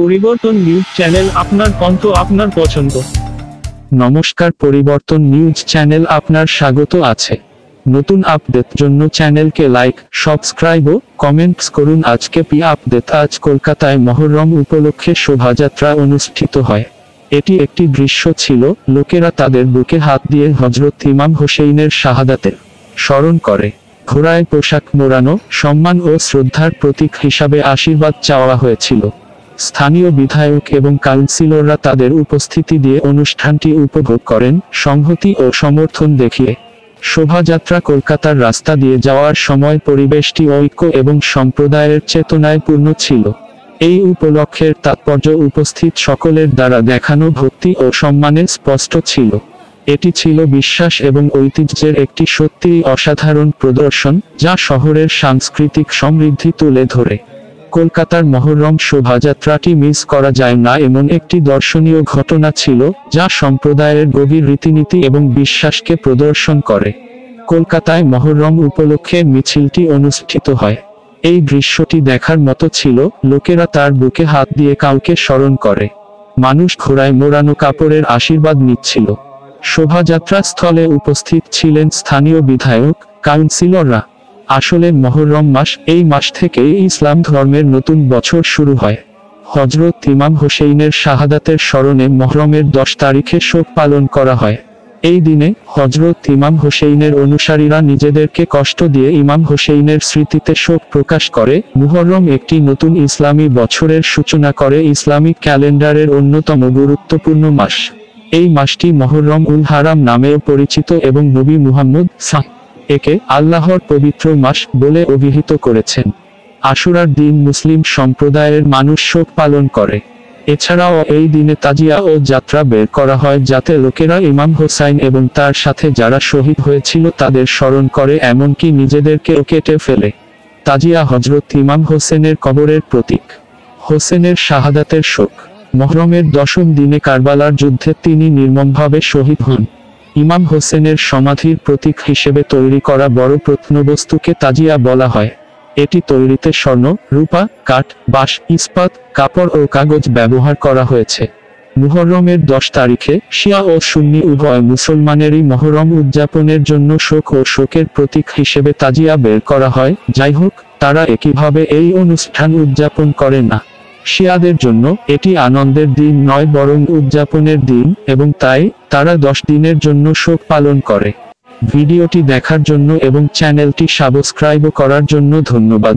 পরিবর্তন news channel, আপনার কণ্ঠ, আপনার পছন্দ। নমস্কার, পরিবর্তন নিউজ চ্যানেল আপনার স্বাগত আছে। নতুন আপডেট জন্য চ্যানেলকে লাইক, সাবস্ক্রাইব ও কমেন্টস করুন। আজকে আপডেট। আজ কলকাতায় মহররম উপলক্ষে শোভাযাত্রা অনুষ্ঠিত হয়। এটি একটি দৃশ্য ছিল, লোকেরা তাদের বুকে হাত দিয়ে হযরত ইমাম হোসেইনের শাহাদাতের স্মরণ করে। ঘোড়ায় পোশাক মোড়ানো, সম্মান ও শ্রদ্ধার প্রতীক হিসাবে আশীর্বাদ চাওয়া হয়েছিল। স্থানীয় বিধায়ক এবং কাউন্সিলররা তাদের উপস্থিতি দিয়ে অনুষ্ঠানটি উপভোগ করেন, সংহতি ও সমর্থন দেখিয়ে। শোভাযাত্রা কলকাতার রাস্তা দিয়ে যাওয়ার সময় পরিবেশটি ঐক্য এবং সম্প্রদায়ের চেতনায় পূর্ণ ছিল। এই উপলক্ষের তাৎপর্য উপস্থিত সকলের দ্বারা দেখানো ভক্তি ও সম্মানে স্পষ্ট ছিল। এটি ছিল বিশ্বাস এবং ঐতিহ্যের একটি সত্যিই অসাধারণ প্রদর্শন, যা শহরের সাংস্কৃতিক সমৃদ্ধি তুলে ধরে। কলকাতার মহররম শোভাযাত্রাটি মিস করা যায় না এমন একটি দর্শনীয় ঘটনা ছিল, যা সম্প্রদায়ের গভীর রীতিনীতি এবং বিশ্বাসকে প্রদর্শন করে। কলকাতায় মহররম উপলক্ষে মিছিলটি অনুষ্ঠিত হয়। এই দৃশ্যটি দেখার মতো ছিল, লোকেরা তার বুকে হাত দিয়ে কাউকে স্মরণ করে। মানুষ ঘোড়ায় মোড়ানো কাপড়ের আশীর্বাদ নিচ্ছিল। শোভাযাত্রা স্থলে উপস্থিত ছিলেন স্থানীয় বিধায়ক, কাউন্সিলররা। আসলে মহররম মাস, এই মাস থেকেই ইসলাম ধর্মের নতুন বছর শুরু হয়। হযরত ইমাম হোসেইনের শাহাদাতের স্মরণে মহররমের 10 তারিখে শোক পালন করা হয়। এই দিনে হযরত ইমাম হোসেইনের অনুসারীরা নিজেদেরকে কষ্ট দিয়ে ইমাম হোসেইনের স্মৃতিতে শোক প্রকাশ করে। মুহররম একটি নতুন ইসলামী বছরের সূচনা করে, ইসলামিক ক্যালেন্ডারের অন্যতম গুরুত্বপূর্ণ মাস। এই মাসটি মহররম উল হারাম নামেও পরিচিত এবং নবী মুহাম্মদ একে আল্লাহর পবিত্র মাস বলে অভিহিত করেছেন। আশুরার দিন মুসলিম সম্প্রদায়ের মানুষ শোক পালন করে। এছাড়াও এই দিনে তাজিয়া ও যাত্রা বের করা হয়, যাতে লোকেরা ইমাম হোসাইন এবং তার সাথে যারা শহীদ হয়েছিল তাদের স্মরণ করে, এমনকি নিজেদেরকেও কেটে ফেলে। তাজিয়া হযরত ইমাম হোসেনের কবরের প্রতীক। হোসেনের শাহাদাতের শোক। মহররমের 10ম দিনে কারবালার যুদ্ধে তিনি নির্মমভাবে শহীদ হন। ইমাম হোসেনের সমাধির প্রতীক হিসেবে তৈরি করা বড় প্রত্নবস্তুকে তাজিয়া বলা হয়। এটি তৈরিতে স্বর্ণ, রূপা, কাঠ, বাঁশ, ইস্পাত, কাপড় ও কাগজ ব্যবহার করা হয়েছে। মুহররমের 10 তারিখে শিয়া ও সুন্নি উভয় মুসলমানেরই মহররম উদযাপনের জন্য শোক ও শোকের প্রতীক হিসেবে তাজিয়া বের করা হয়। যাই হোক, তারা একইভাবে এই অনুষ্ঠান উদযাপন করে না। শিয়াদের জন্য এটি আনন্দের দিন নয়, বরং উদযাপনের দিন, এবং তাই তারা 10 দিনের জন্য শোক পালন করে। ভিডিওটি দেখার জন্য এবং চ্যানেলটি সাবস্ক্রাইব করার জন্য ধন্যবাদ।